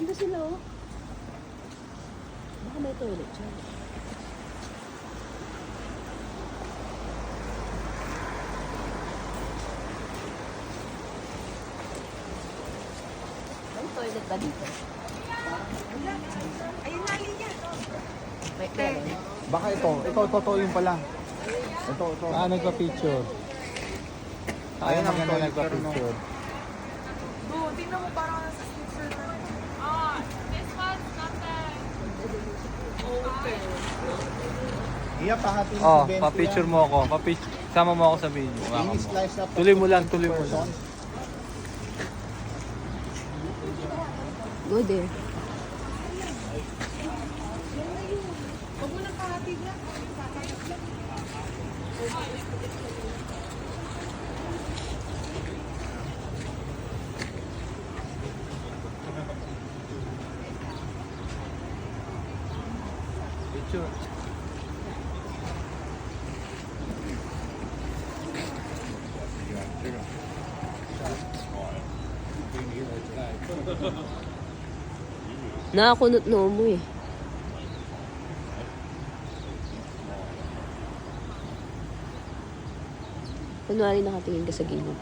Ganda sila oh. Baka may toilet siya. May toilet ba dito? Ayun nga, Linya. May meron. Baka ito. Ito, totoo yung pala. Ito. Nagpa-picture. Ayun ang maganda toilet, nagpa-picture. Do, tingnan mo parang nasa Switzerland. Iya, pahatiin Oh, si Ben. pa-picture mo ako. Sama mo ako sa video. Hawakan Ini mo. slice na Tuloy mo lang, tuloy mo lang. Go there. Huwag mo nang kahati na. Picture. Nakakunot no mo eh. Kunwari nakatingin ka sa gilid.